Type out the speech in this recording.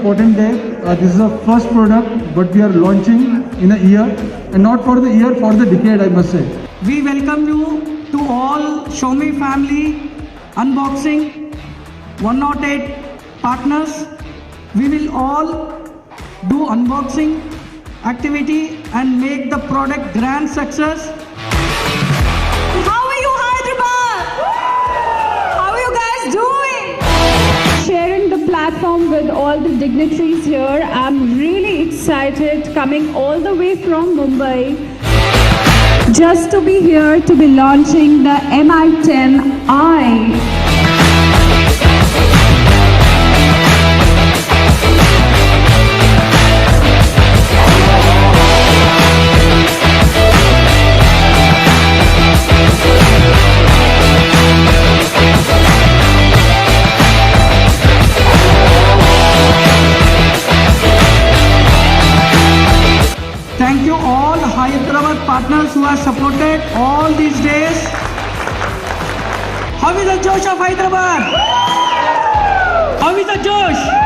important day. This is our first product, but we are launching in a year, and not for the year, for the decade, I must say. We welcome you to all Xiaomi family unboxing 108 partners. We will all do unboxing activity and make the product grand success. How are you, Hyderabad? How are you guys doing? Sharing the platform with all the dignitaries here. I'm really excited coming all the way from Mumbai just to be here to be launching the Mi10i. Thank you all Hyderabad partners who have supported all these days. How is the Josh of Hyderabad? How is the Josh?